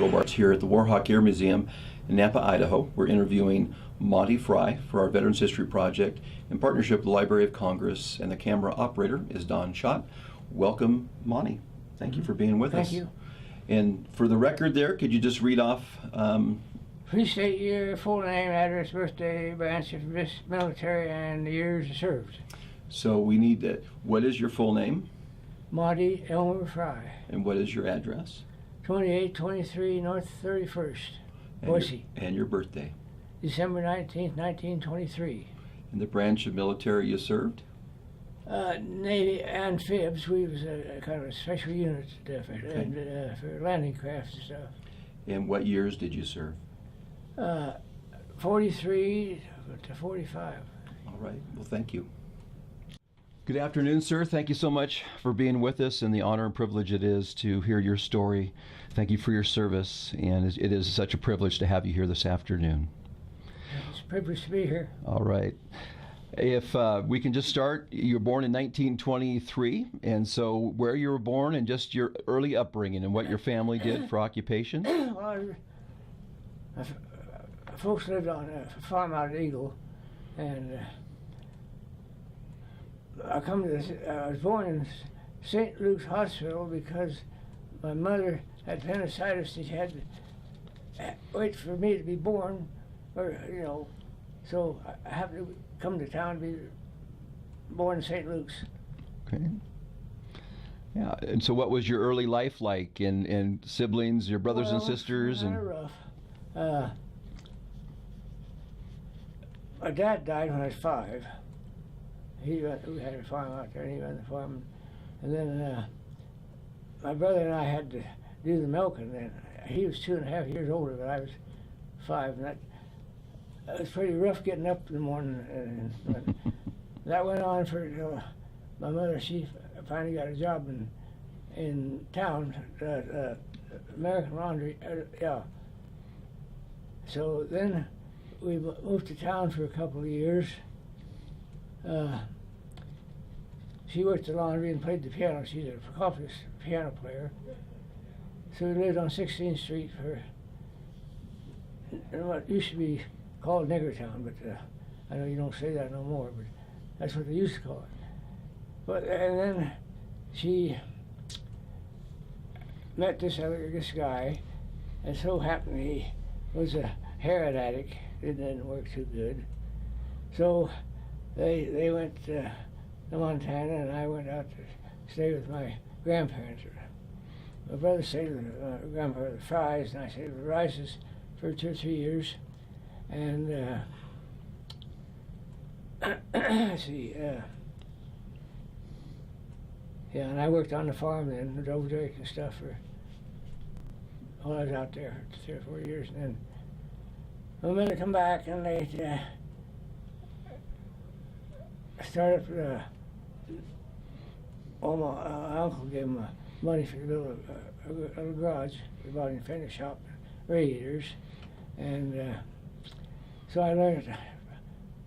Bar here at the Warhawk Air Museum in Nampa, Idaho. We're interviewing Monte Fry for our Veterans History Project in partnership with the Library of Congress, and the camera operator is Don Schott. Welcome, Monte. Thank you for being with us. Thank you. And for the record there, could you just read off? Please state your full name, address, birthday, branch of this military, and the years served. So we need it. What is your full name? Monte Elmer Fry. And what is your address? 2823 North 31st, Boise. And your birthday? December 19th, 1923. And the branch of military you served? Navy Amphibs. We was a kind of a special unit for landing crafts and stuff. And what years did you serve? 43 to 45. All right. Well, thank you. Good afternoon, sir. Thank you so much for being with us, and the honor and privilege it is to hear your story. Thank you for your service, and it is such a privilege to have you here this afternoon. It's a privilege to be here. All right. If we can just start, you were born in 1923, and so where you were born and just your early upbringing and what your family did for occupation? Well, folks lived on a farm out at Eagle, and I was born in St. Luke's Hospital because my mother had appendicitis and she had to wait for me to be born, or so I happened to come to town to be born in St. Luke's. Okay. Yeah, and so what was your early life like, and siblings, your brothers and sisters? Kind of rough. My dad died when I was 5. We had a farm out there, and he ran the farm. And then my brother and I had to do the milking. Then he was 2.5 years older, but I was 5, and that was pretty rough getting up in the morning. But that went on for my mother. She finally got a job in town, American Laundry. So then we moved to town for a couple of years. She worked the laundry and played the piano. She's an accomplished piano player. So we lived on 16th Street in what used to be called Niggertown, but I know you don't say that no more, but that's what they used to call it. And then she met this guy, and so happened he was a heroin addict. It didn't work too good. So they went to Montana, and I went out to stay with my grandparents. My brother stayed with my grandfather Fry's, and I stayed with the Rices for 2 or 3 years. And let's see, and I worked on the farm then, drove Drake and stuff while I was out there for 3 or 4 years. And then I'm going to come back, and they started my uncle gave him money for to build a garage. We bought him a fender shop, radiators, and so I learned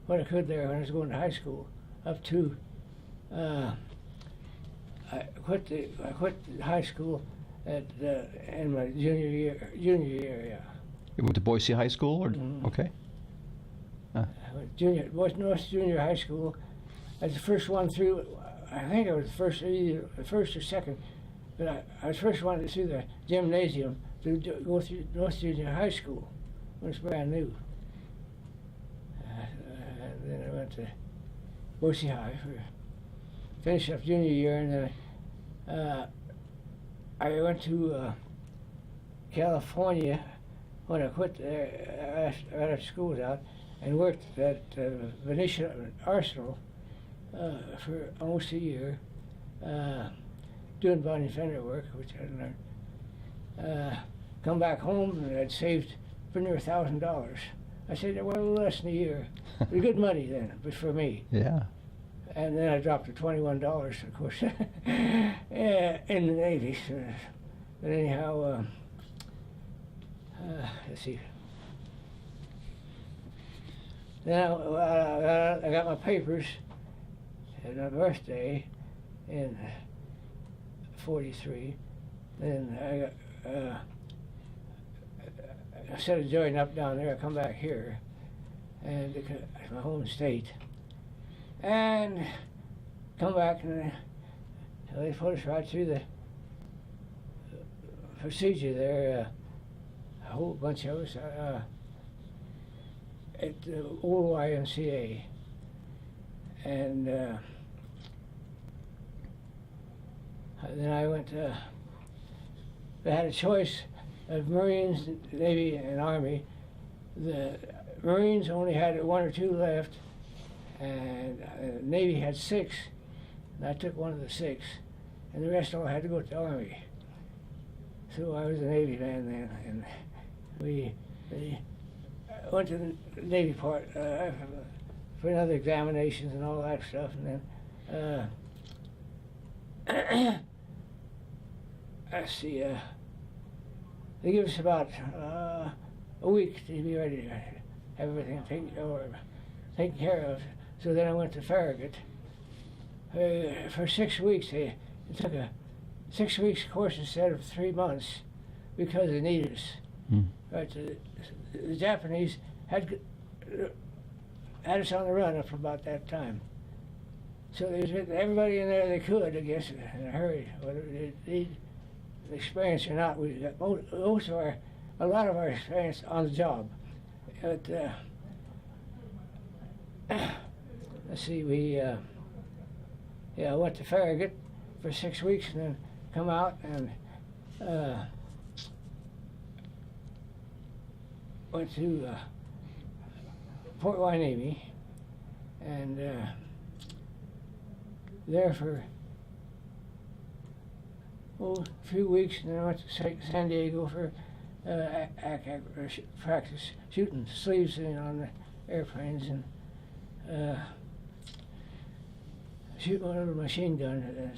what I could there when I was going to high school. Up to I quit high school in my junior year. Yeah. You went to Boise High School, or okay? North Junior High School. I was the first one through. I think I was either the first or second, but I was the first one through the gymnasium to go through North Junior High School when it was brand new. And then I went to Boise High finished up junior year, and then I went to California when I quit there after school was out, and worked at Venetian Arsenal for almost a year, doing body and fender work, which I learned. Come back home, and I'd saved for near $1,000. I said, well, a little less than a year. It was good money then, but for me. Yeah. And then I dropped to $21, of course, in the Navy. So, but anyhow, let's see. Then I got my papers at my birthday in '43. Then instead of joining up down there, I come back here, and it's my home state, and come back, and they put us right through the procedure there, a whole bunch of us, at the old YMCA, and then I went. They had a choice of Marines, Navy, and Army. The Marines only had 1 or 2 left, and Navy had 6. And I took one of the 6, and the rest all had to go to the Army. So I was a Navy man then, and we went to the Navy part for another examinations and all that stuff, and then let's see, they give us about a week to be ready to have everything taken care of. So then I went to Farragut. For 6 weeks, it took a 6 weeks course instead of 3 months because they needed us. Right, the Japanese had us on the run up about that time. So they was getting everybody in there they could, I guess, in a hurry, whether they need experience or not. We got a lot of our experience on the job. But, let's see, I went to Farragut for 6 weeks and then come out and went to Port Hueneme, and there for a few weeks, and then I went to San Diego for practice shooting sleeves on the airplanes and shooting one of a machine gun.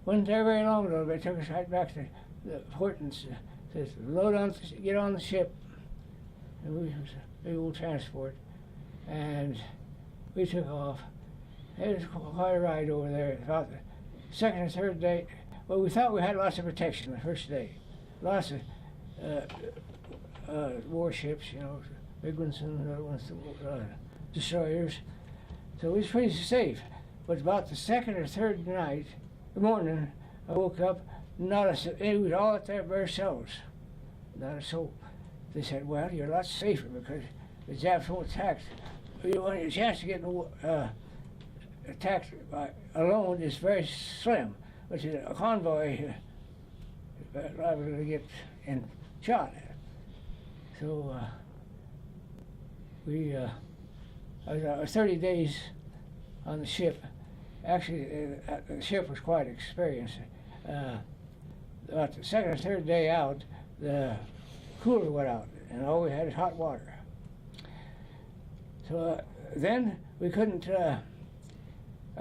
Wasn't there very long though. They took us right back to the port and says, get on the ship. And we was a big old transport, and we took off. It was quite a ride over there. About the second or third day, well, we thought we had lots of protection the first day. Lots of warships, big ones and other ones, destroyers. So it was pretty safe. But about the second or third morning, I woke up, it was all at their bare selves, not a soul. They said, well, you're a lot safer because the Japs won't attack. Your chance to get attacked alone is very slim, which is a convoy liable to get shot at. So I was 30 days on the ship. Actually, the ship was quite experienced. About the second or third day out, the cooler went out, and all we had is hot water. So then we couldn't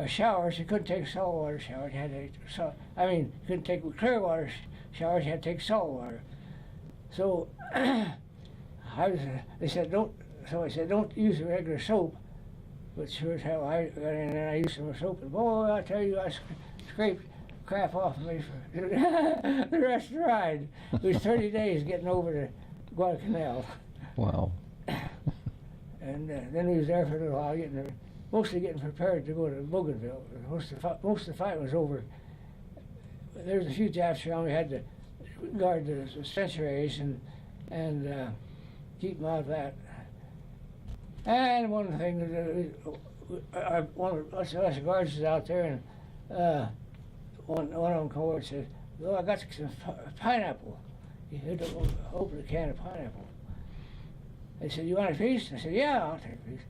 showers. You couldn't take saltwater showers. You had to you couldn't take clear water showers. You had to take salt water. So they said don't. So I said don't use the regular soap. But sure as hell, I got in there and I used some soap, and boy, I tell you, I scraped crap off of me for the rest of the ride. It was 30 days getting over to Guadalcanal. Wow. And then we was there for a little while, mostly getting prepared to go to Bougainville. Most of the fight was over. There was a few Japs around. We had to guard the sanctuaries and keep them out of that. And one of the things, one of us guards was out there, and one of them came over and said, "Oh, I got some pineapple." He had to open a can of pineapple. They said, "You want a piece?" I said, "Yeah, I'll take a piece."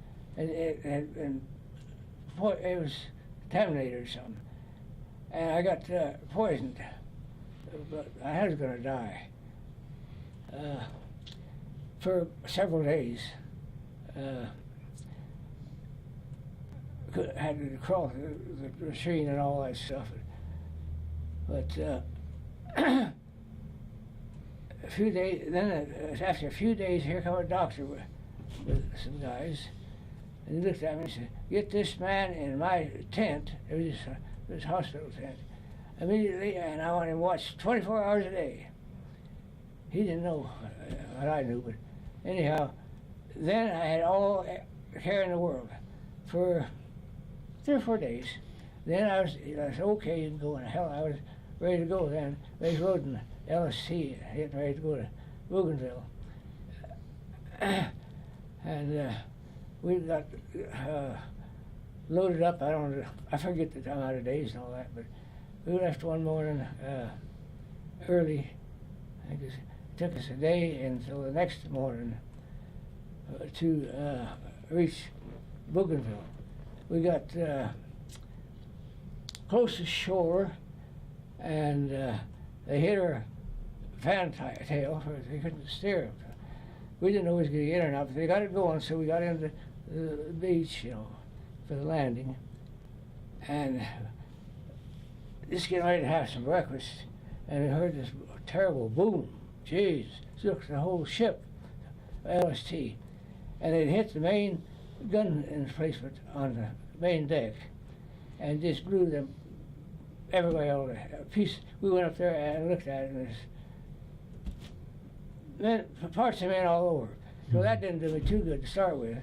And boy, it was contaminated or something. And I got poisoned, but I was going to die for several days. Had to crawl the machine and all that stuff. But a few days, then after a few days, here come a doctor with some guys, and he looked at me and said, "Get this man in my tent." It was a hospital tent. Immediately, and I want him watched 24 hours a day. He didn't know what I knew, but anyhow, then I had all the care in the world for 3 or 4 days. Then I said, okay, you can go. And hell, I was ready to go then. They was loading LST, getting ready to go to Bougainville. And we got loaded up. I forget the amount of days and all that, but we left one morning early. I think it took us a day until the next morning to reach Bougainville. We got close to shore, and they hit our fantail, for they couldn't steer. We didn't know we was going to get or not, but they got it going, so we got into the beach, for the landing, and just getting ready to have some breakfast, and we heard this terrible boom. Jeez, shook the whole ship, LST, and it hit the main gun emplacement on the main deck, and just blew them everywhere. All the piece. We went up there and looked at it, and there's parts of men all over. So that didn't do me too good to start with.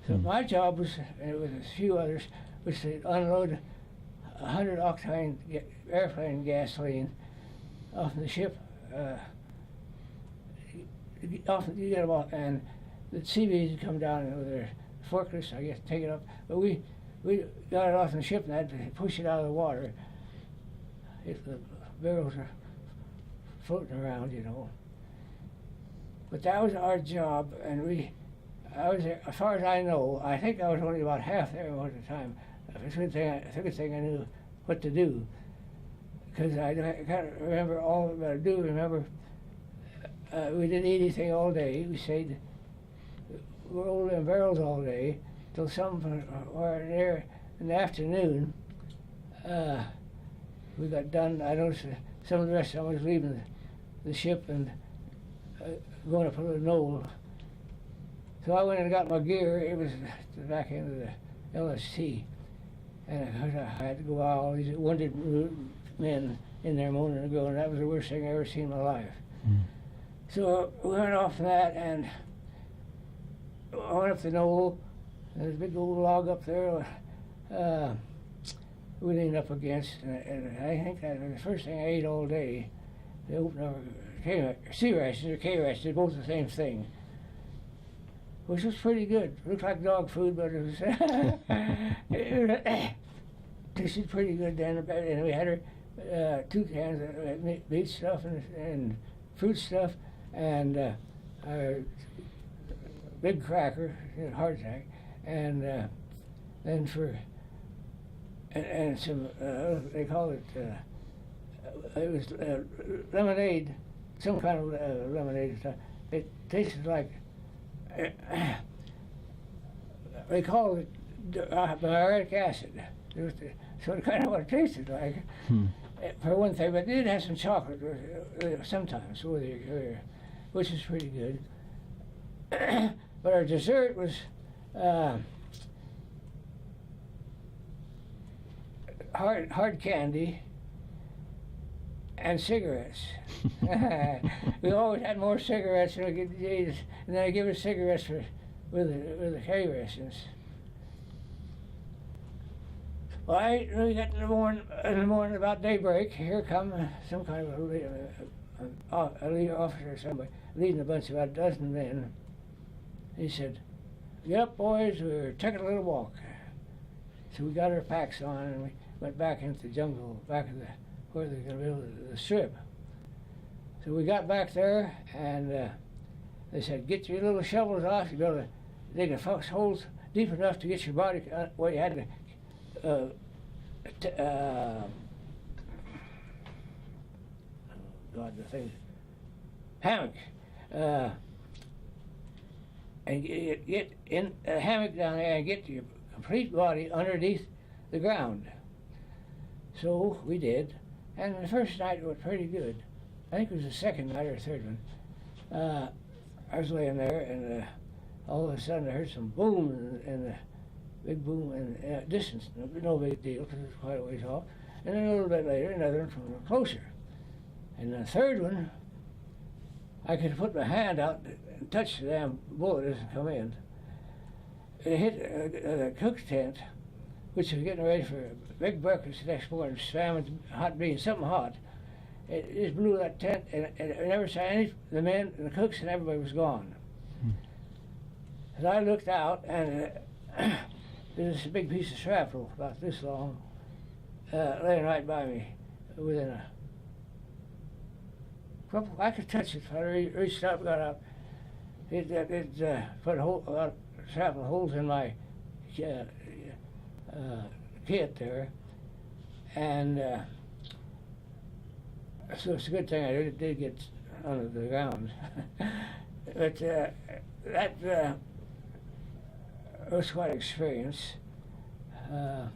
So my job was, and with a few others, was to unload 100 octane airplane gasoline off the ship. You get them off, and the CVs would come down with their forklifts, I guess, take it up. But we got it off the ship and had to push it out of the water if the barrels are floating around, But that was our job, and I was there, as far as I know, I think I was only about half there most of the time. It's a good thing I knew what to do, because I can't remember all, but I do remember we didn't eat anything all day. We stayed rolled in barrels all day till some or there in the afternoon. We got done. I noticed some of the rest of them was leaving the ship and going up a little knoll. So I went and got my gear. It was the back end of the LST, and I had to go out all these wounded men in there moaning and going. That was the worst thing I ever seen in my life. So we went off that and I went up the knoll. There's a big old log up there we leaned up against, and I think that was the first thing I ate all day. They opened up sea rations or K rations, they're both the same thing, which was pretty good. It looked like dog food, but it was tasted pretty good then. And we had our 2 cans of meat stuff and fruit stuff, and our big cracker, hardtack, and then and some they call it was lemonade, some kind of lemonade stuff. It tasted like they call it baric acid. So it kind of what it tasted like, for one thing. But it did have some chocolate sometimes with it, which is pretty good. But our dessert was hard candy and cigarettes. We always had more cigarettes than we could use, and then I give us cigarettes with the K rations. Well, I really got in the morning about daybreak. Here come some kind of a lead officer or somebody leading a bunch of about a dozen men. He said, "Get up, boys, we're taking a little walk." So we got our packs on and we went back into the jungle, back of where they're going to build the strip. So we got back there, and they said, "Get your little shovels off. You're going to dig a holes deep enough to get your body where you had to hammock, and get in a hammock down there and get your complete body underneath the ground." So we did, and the first night was pretty good. I think it was the second night or third one. I was laying there, and all of a sudden I heard some boom in the big boom in distance. No big deal, because it was quite a ways off. And then a little bit later, another one from closer. And the third one, I could put my hand out and touch the damn bullet as it come in. It hit the cook's tent, which was getting ready for a big breakfast the next morning, salmon, hot beans, something hot. It just blew that tent, and I never saw any, the men and the cooks and everybody was gone. And I looked out, and there's this big piece of shrapnel about this long, laying right by me, within a couple. I could touch it. I reached up, got up. It put a lot of shrapnel holes in my kit there, and so it's a good thing I did get under the ground. But that was quite an experience. And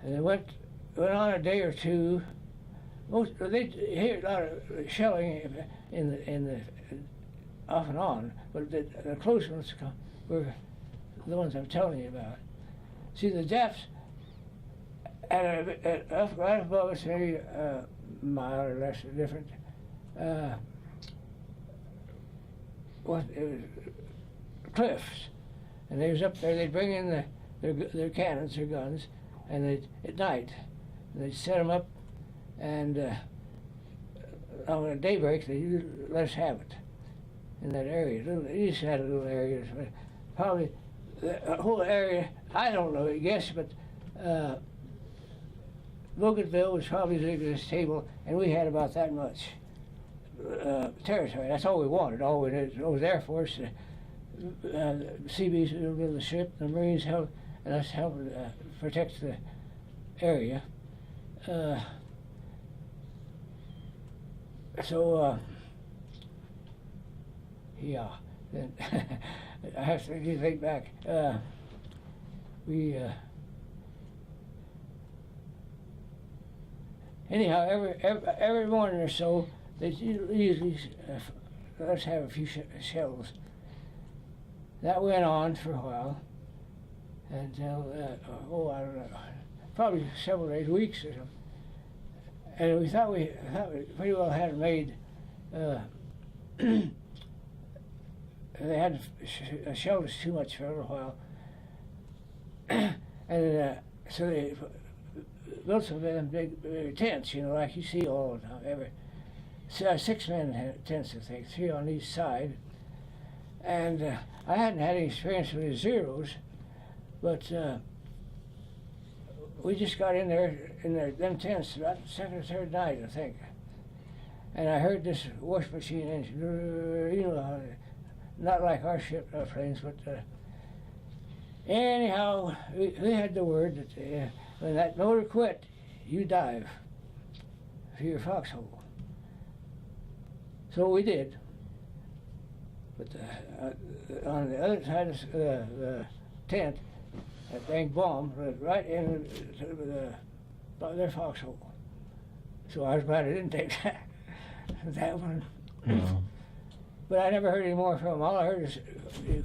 it went on a day or two. They hear a lot of shelling in the off and on, but the close ones were the ones I'm telling you about. See, the Japs right above us, maybe a mile or less different. It was cliffs, and they was up there. They'd bring in their cannons, their guns, and at night they'd set them up, and on daybreak they let us have it in that area. Each had a little area, probably the whole area. I don't know, I guess, but Bougainville was probably as big as this table, and we had about that much territory. That's all we wanted. All we did was Air Force. The Seabees would build the ship, the Marines helped, and us helped protect the area. Yeah, then I have to get right back. Anyhow, every morning or so, they usually let us have a few shells. That went on for a while until, I don't know, probably several days, weeks or something. And we thought we pretty well had it made. They had shelled us too much for a little while. And so they built some big tents, you know, like you see all the time. 6-man tents, I think, 3 on each side. And I hadn't had any experience with the Zeros, but we just got in them tents about the second or third night, I think. And I heard this wash machine engine, you know, not like our ship planes, but anyhow, we had the word that when that motor quit, you dive for your foxhole. So we did. But on the other side of the tent, that dang bomb went right in their foxhole. So I was glad I didn't take that one. No. But I never heard any more from him. All I heard is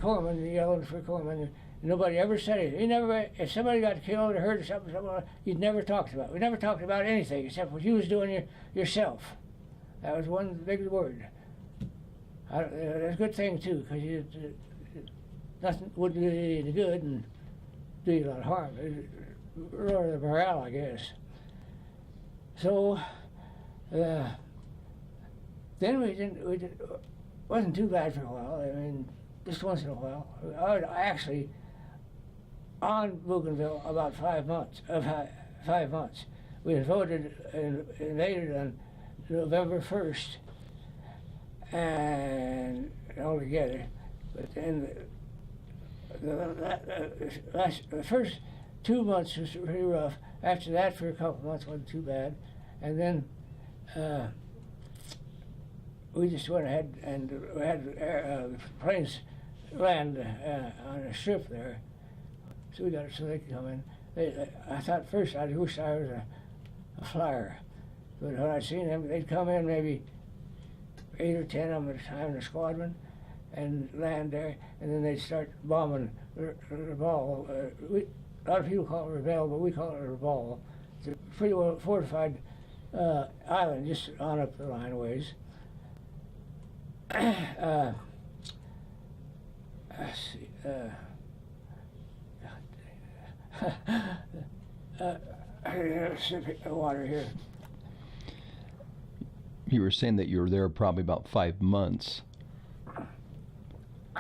Corman yelling for Corman. Nobody ever said it. He never. If somebody got killed or hurt or something, he'd never talked about it. We never talked about anything except what you was doing yourself. That was one big word. That's a good thing too, because nothing would do you any good and do you a lot of harm. Lower the morale, I guess. So then we wasn't too bad for a while. I mean, just once in a while. I was actually on Bougainville about 5 months. 5 months. We invaded on November 1st, and altogether. But then the first 2 months was pretty rough. After that, for a couple of months, wasn't too bad. And then we just went ahead and we had the planes land on a strip there. So we got it so they could come in. I thought first I wish I was a flyer. But when I seen them, they'd come in maybe 8 or 10 of them at a time in a squadron and land there, and then they'd start bombing Rabaul. A lot of people call it Rebel, but we call it Rabaul. It's a pretty well fortified island just on up the line ways. let's see. Sip of water here. You were saying that you were there probably about 5 months.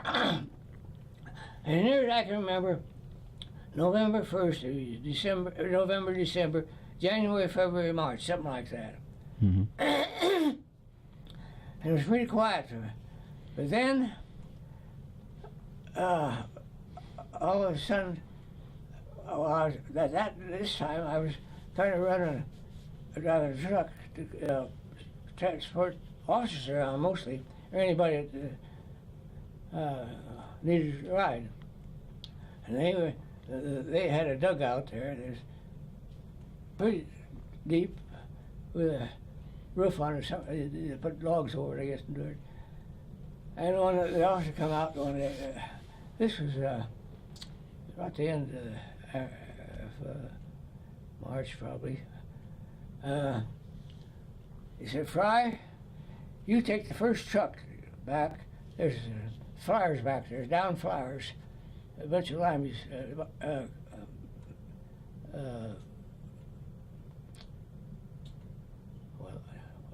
And near as I can remember, November 1st, November, December, January, February, March, something like that. Mm-hmm. And it was pretty quiet for me. But then, all of a sudden, this time I was trying to drive a truck to transport officers around mostly, or anybody that needed a ride. And they had a dugout there. There's pretty deep with a roof on it. They put logs over it, I guess, and do it. And when the officer come out one day, this was about the end of March, probably. He said, "Fry, you take the first truck back. There's flyers back there, down flyers, a bunch of limeys,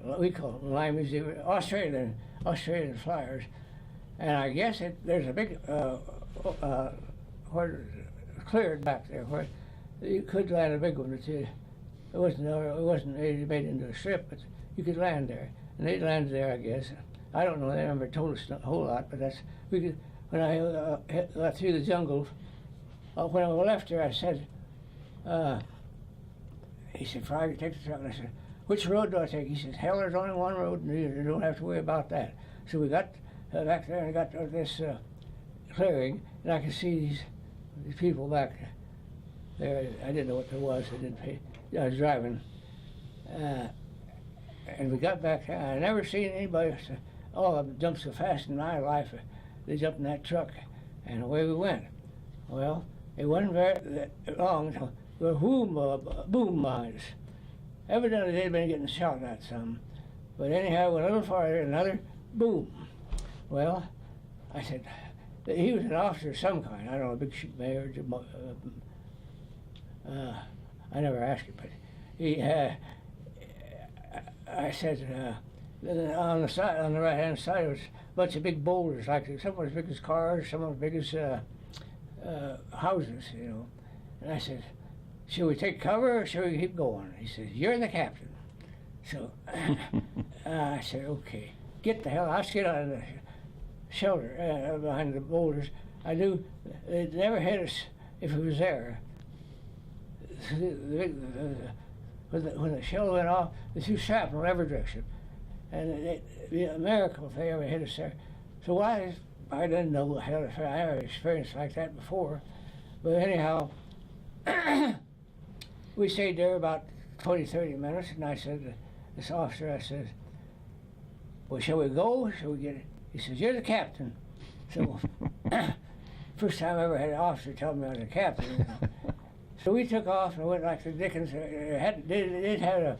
well, we call them limeys. They were Australian flyers, and I guess there's a big where cleared back there where you could land a big one. It wasn't really made into a strip, but you could land there, and they landed there, I guess. I don't know. They never told us a whole lot, but when I got through the jungle, when I left there, I said, he said, "Fry, you take the truck." And I said, "Which road do I take?" He said, "Hell, there's only one road, and you don't have to worry about that." So we got back there and got to this clearing, and I could see these people back there. I didn't know what there was. I didn't pay. I was driving, and we got back there. I never seen anybody. All of them jumped so fast in my life. They jumped in that truck, and away we went. Well, it wasn't very long until the boom behind us. Evidently, they'd been getting shot at some. But anyhow, we went a little farther, another boom. Well, I said, he was an officer of some kind. I don't know, a big mayor. I never asked him, but he. I said, on the right-hand side, was a bunch of big boulders, like some were as big as cars, some were as big as houses, you know. And I said, "Should we take cover or should we keep going?" He said, "You're the captain." So I said, "Okay, get the hell. I'll sit on the shelter behind the boulders." I knew they'd never hit us if it was there. When the shell went off, they threw shrapnel in every direction. And it'd be a miracle if they ever hit us there. So I didn't know I never experienced like that before. But anyhow, we stayed there about 20, 30 minutes, and I said to this officer, I said, "Well, shall we go? Shall we get it?" He says, "You're the captain." So first time I ever had an officer tell me I was a captain. You know. So we took off and went like the Dickens. It had a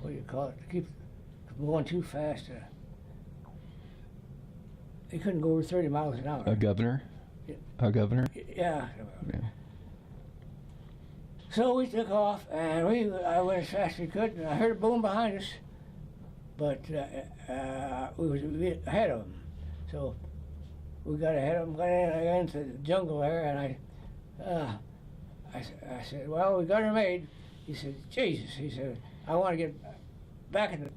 what do you call it? To keep from going too fast. They couldn't go over 30 miles an hour. A governor? Yeah. A governor? Yeah. Yeah. So we took off, and I went as fast as we could, and I heard a boom behind us, but we was ahead of them. So we got ahead of them, got into the jungle there, and I said, "Well, we got her made." He said, "Jesus," he said, "I want to get back in the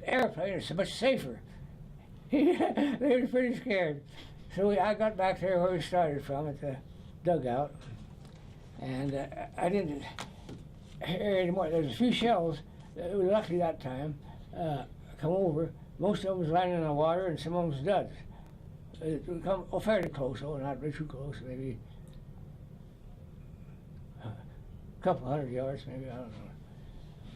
airplane. It's so much safer." They were pretty scared. So I got back there where we started from, at the dugout, and I didn't hear any more. There was a few shells that were lucky that time come over. Most of them was landing in the water, and some of them was duds. It would come fairly close, not too close, maybe a couple hundred yards, maybe, I don't know.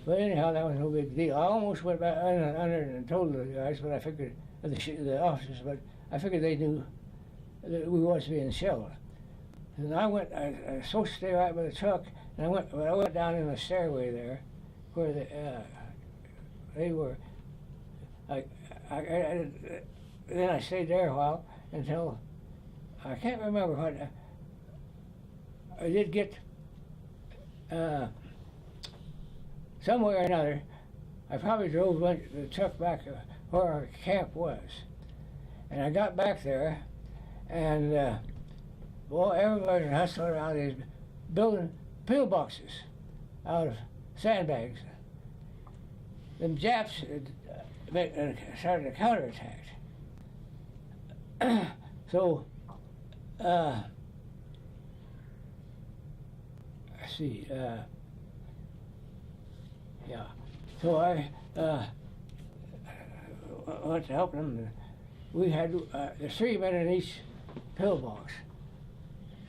But anyhow, that was no big deal. I almost went back under and told the guys, but I figured, the officers, but I figured they knew that we was being shelled. And I was supposed to stay right by the truck, and I went down in the stairway there, where they were. I, then I stayed there a while until I can't remember what I did get. Somewhere or another, I probably drove the truck back where our camp was, and I got back there, and boy, everybody was hustling around these building pillboxes out of sandbags. Them Japs started a counterattack. So, let's see, yeah. So I went to help them. We had the 3 men in each pillbox,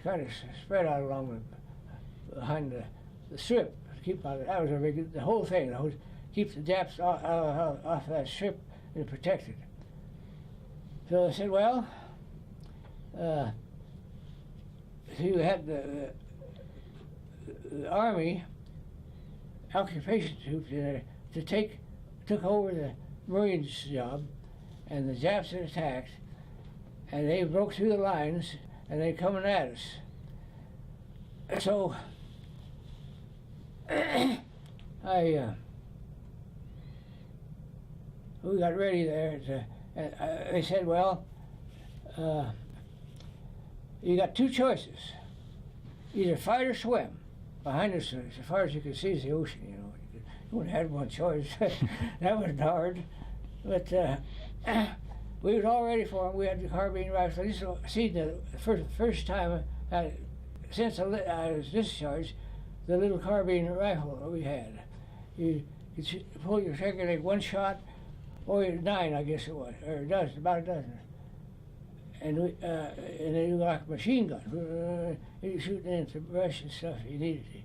kind of spread out along behind the strip. Keep out of, that was a big, the whole thing. Keep the Japs off that strip and protected. So I said, well, so you had the Army occupation troops in there took over the Marines job, and the Japs had attacked, and they broke through the lines, and they coming at us. So we got ready there, and they said, well, you got 2 choices. Either fight or swim. Behind us, as far as you could see, is the ocean, you know. You only had one choice. That was hard. But we was all ready for them. We had the carbine rifle. This was the first time since I was discharged, the little carbine rifle that we had. You could pull your trigger, like 1 shot, or 9, I guess it was, or a dozen, about a dozen. And then you like a machine gun, you shooting into brush and stuff you needed to.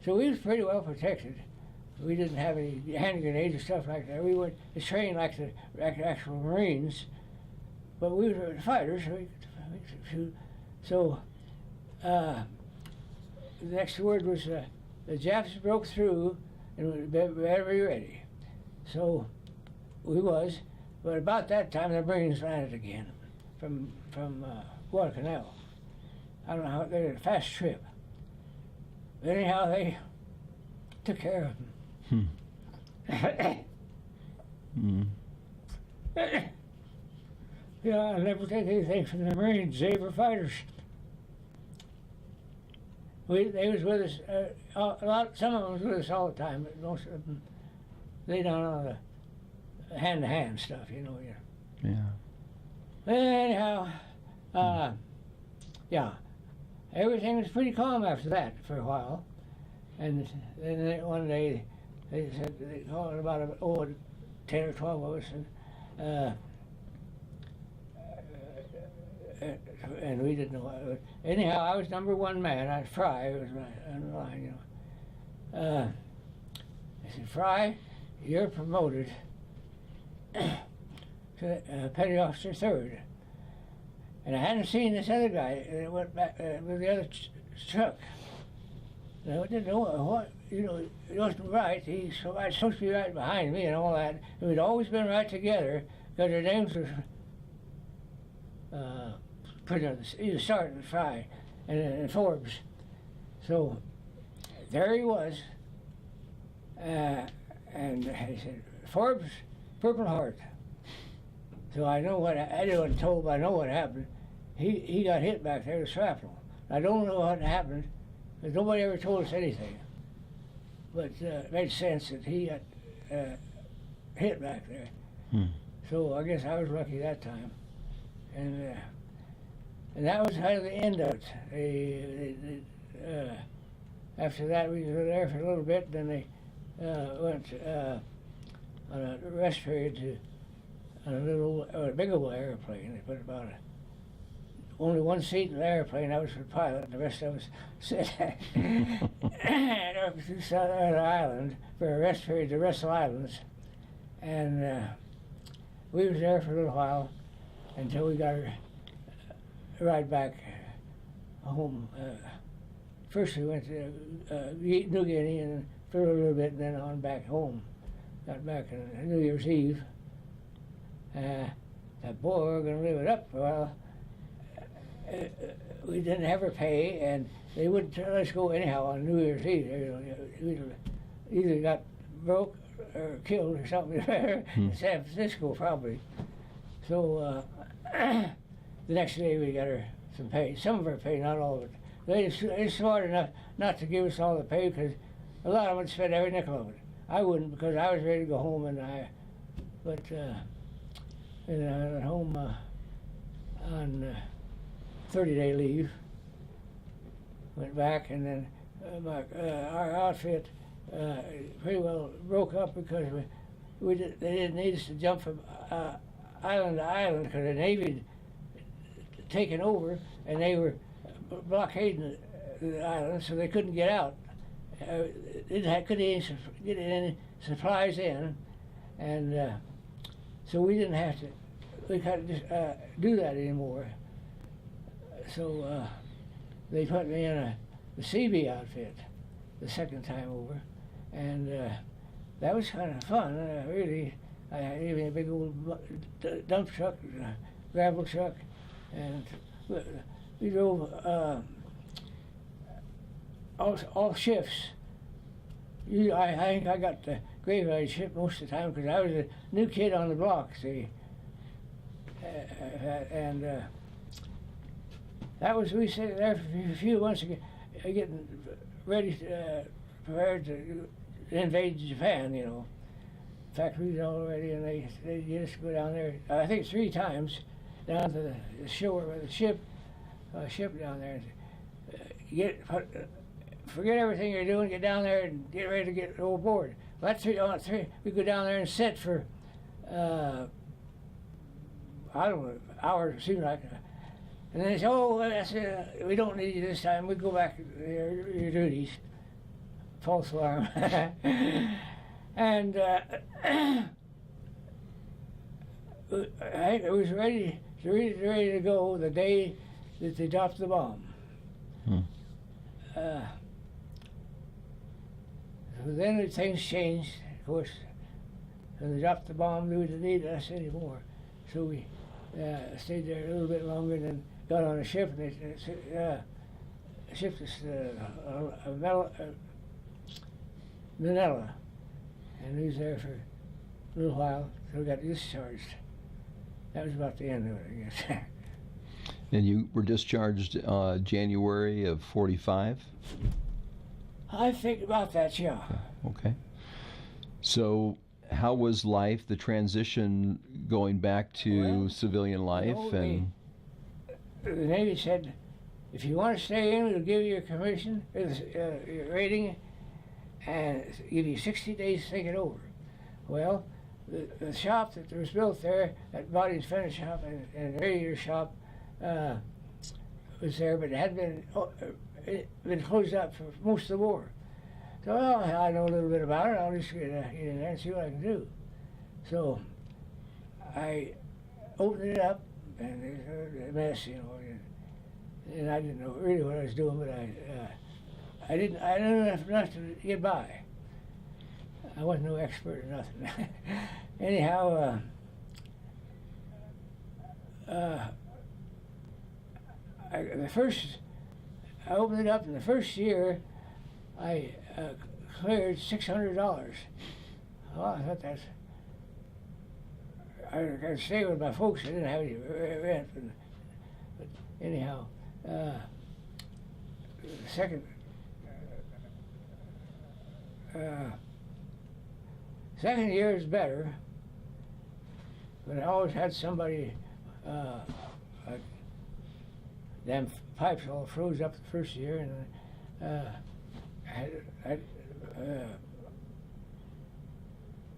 So we was pretty well protected. We didn't have any hand grenades or stuff like that. We went trained like the actual Marines, but we were fighters, so we could shoot. So the next word was the Japs broke through and we better be ready. So we was, but about that time the Marines landed again from Guadalcanal. I don't know how, they had a fast trip. But anyhow, they took care of them. Yeah, I'll never take anything from the Marines. They were fighters. They was with us a lot. Some of them was with us all the time, but most of them they done all the hand-to-hand stuff, you know. Yeah. Anyhow, yeah, everything was pretty calm after that for a while, and then one day they said they called about 10 or 12 of us, and we didn't know. Anyhow, I was number 1 man. I Fry was on the line, you know. I said, Fry, you're promoted to petty officer 3rd. And I hadn't seen this other guy that went back with the other truck. And I didn't know what, you know, it wasn't right. He's supposed to be right behind me and all that. And we'd always been right together because their names were put on either Sergeant and Fry and Forbes. So there he was. And he said, Forbes, Purple Heart. So I know what, I wasn't told, but I know what happened. He got hit back there with shrapnel. I don't know what happened, because nobody ever told us anything. But it made sense that he got hit back there. So I guess I was lucky that time. And that was kind of the end of it. After that, we were there for a little bit, then they went on a rest period to on a little, big old airplane. They put about only 1 seat in the airplane. That was for the pilot, and the rest of us sat up to South Island for a rest period to Russell Islands. And we was there for a little while until we got a ride back home. First we went to New Guinea and for a little bit, and then on back home. Got back on New Year's Eve. That boy, we're going to live it up. Well, we didn't ever pay, and they wouldn't let us go anyhow on New Year's Eve. We either got broke or killed or something in San Francisco, probably. So the next day we got her some pay. Some of her pay, not all of it. They're smart enough not to give us all the pay because a lot of them would spend every nickel of it. I wouldn't because I was ready to go home, and I went home on 30-day leave. Went back, and then our outfit pretty well broke up because they didn't need us to jump from island to island because the Navy had taken over, and they were blockading the island, so they couldn't get out. Couldn't get any supplies in, and so we didn't have to. We couldn't just do that anymore. So they put me in the CB outfit the second time over, and that was kind of fun. Really, I had even a big old dump truck, gravel truck, and we drove all shifts. I think I got the graveyard shift most of the time because I was a new kid on the block, see. And that was, we stayed there for a few months getting ready, prepared to invade Japan, you know. In fact, we was all ready, and they get us to go down there, I think 3 times, down to the shore with the ship down there. Forget everything you're doing, get down there and get ready to get overboard. Well, that's 3, we go down there and sit for, I don't know, hours, it seemed like. And then they say, oh, that's we don't need you this time. We go back to your duties. False alarm. And I was ready to go the day that they dropped the bomb. So then things changed, of course. When they dropped the bomb, they didn't need us anymore. So we stayed there a little bit longer and then got on a ship, and they shipped us Manila. And we was there for a little while until we got discharged. That was about the end of it, I guess. And you were discharged January of '45? I think about that, yeah. Okay. So how was life, the transition going back to civilian life? The Navy said, if you want to stay in, we'll give you your commission, your rating, and give you 60 days to think it over. Well, the shop that was built there, that body and finish shop and radiator shop, was there, but it had been closed up for most of the war. So, well, I know a little bit about it. I'll just get in there and see what I can do. So I opened it up, and it was a mess, you know. And I didn't know really what I was doing, but I knew enough to get by. I wasn't no expert or nothing. Anyhow, I opened it up, and the first year I cleared $600. Well, I thought I could stay with my folks. I didn't have any rent. But anyhow, the second year is better, but I always had somebody, like, them pipes all froze up the first year, and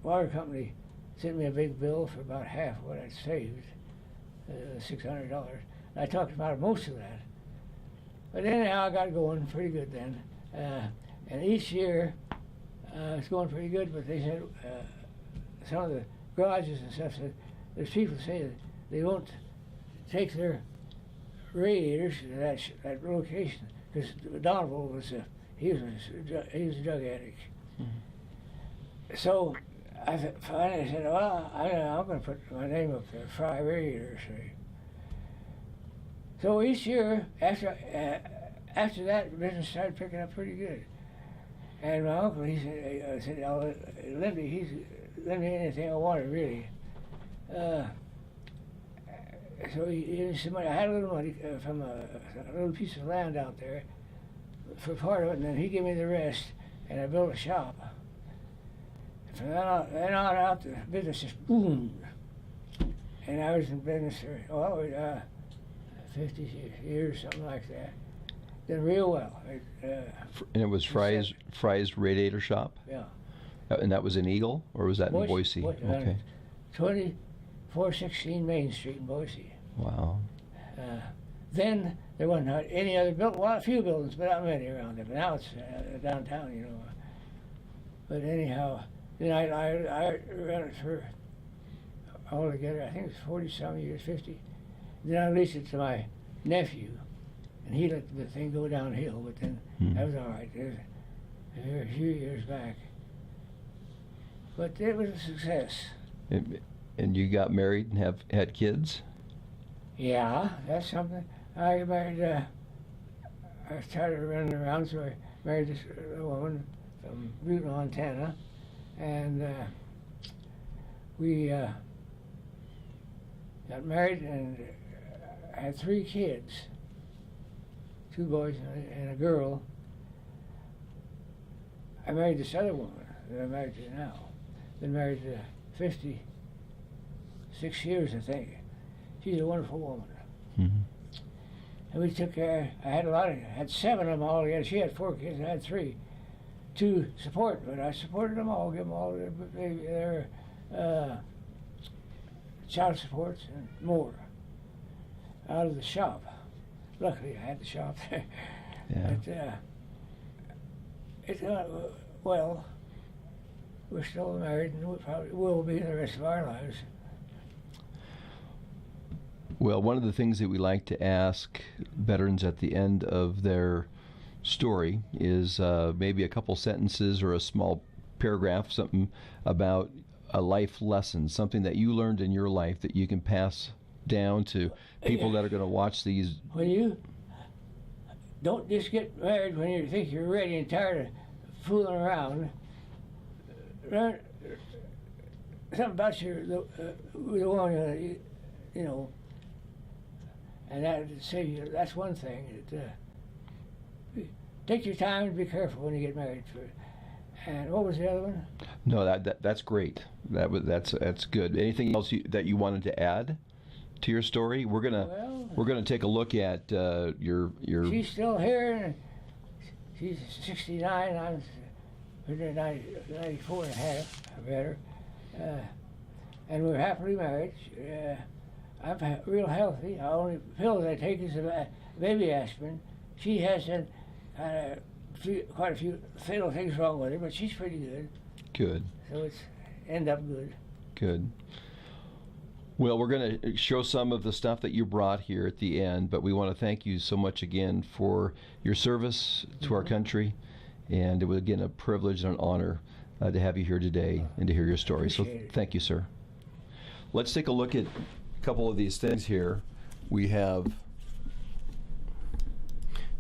water company sent me a big bill for about half what I'd saved, $600. I talked about most of that. But anyhow, I got going pretty good then. And each year, it's going pretty good, but they said, some of the garages and stuff said, there's people say that they won't take their radiators to that location, because Donovan was he was a drug addict. Mm-hmm. So Finally said, well, I'm going to put my name up there, Fry Radiator. So each year, after that, the business started picking up pretty good. And my uncle, he said, oh, lend me anything I wanted, really. So he gave me some money. I had a little money from a little piece of land out there for part of it, and then he gave me the rest, and I built a shop. And from then on out, the business just boomed. And I was in business for, 50 years, something like that. Did real well. And it was Fry's Radiator Shop? Yeah. And that was in Eagle, or was that in Boise? Okay. 2416 Main Street in Boise. Wow. Then there wasn't any other a few buildings, but not many around there. But now it's downtown, you know. But anyhow, then I ran it for altogether, I think it was 40-some years, 50. Then I leased it to my nephew, and he let the thing go downhill, but then that was all right. It was a few years back. But it was a success. And you got married and had kids? Yeah, that's something. I married, I started running around, so I married this woman from Butte, Montana, and we got married and had 3 kids, 2 boys and a girl. I married this other woman that I'm married to now. Been married 56 years, I think. She's a wonderful woman. Mm-hmm. And we took care. I had 7 of them all together. She had 4 kids, and I had 3 to support, but I supported them all, give them all their child supports and more out of the shop. Luckily, I had the shop there. Yeah. But it got well. We're still married, and we probably will be the rest of our lives. Well, one of the things that we like to ask veterans at the end of their story is maybe a couple sentences or a small paragraph, something about a life lesson, something that you learned in your life that you can pass down to people that are going to watch these. When you don't just get married when you think you're ready and tired of fooling around. Learn something about the one, you know, and that save you. That's one thing. Take your time and be careful when you get married. And what was the other one? No, that's great. That's good. Anything else that you wanted to add to your story? We're gonna take a look at your. She's still here. And she's 69. I'm 94 and a half, or better. And we're happily married. I'm real healthy. The only pill I take is a baby aspirin. She has had quite a few fatal things wrong with her, but she's pretty good. Good. So it's end up good. Good. Well, we're going to show some of the stuff that you brought here at the end, but we want to thank you so much again for your service to our country, and it was again a privilege and an honor to have you here today and to hear your story. So thank you, sir. Let's take a look at a couple of these things here. We have,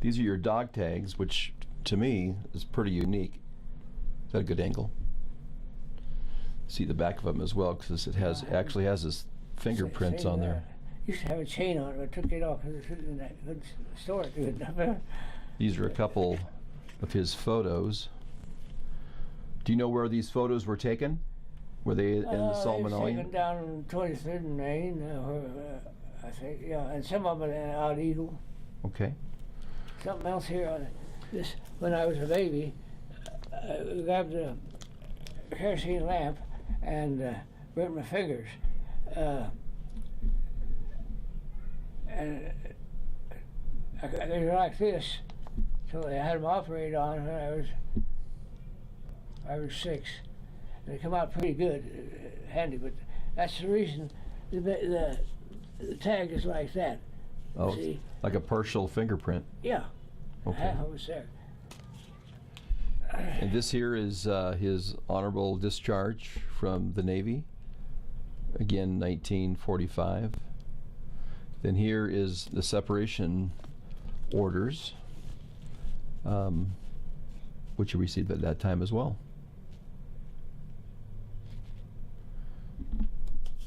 these are your dog tags, which to me is pretty unique. Is that a good angle? See the back of them as well, because it actually has his fingerprints on there. Used to have a chain on it, but took it off because it couldn't store it good enough. These are a couple of his photos. Do you know where these photos were taken? Were they in the Salmonellian? Taken down on 23rd and Main, I think, yeah, and some of it out Eagle. Okay. Something else here on this. When I was a baby, I grabbed a kerosene lamp and burnt my fingers. And they were like this. So they had them operated on when I was 6. They come out pretty good, handy, but that's the reason the tag is like that. Oh, see? Like a partial fingerprint. Yeah. Okay. Half of it's there. And this here is his honorable discharge from the Navy, again 1945. Then here is the separation orders, which he received at that time as well.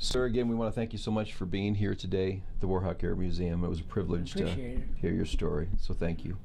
Sir, again, we want to thank you so much for being here today at the Warhawk Air Museum. It was a privilege to Appreciate it. hear your story, so thank you.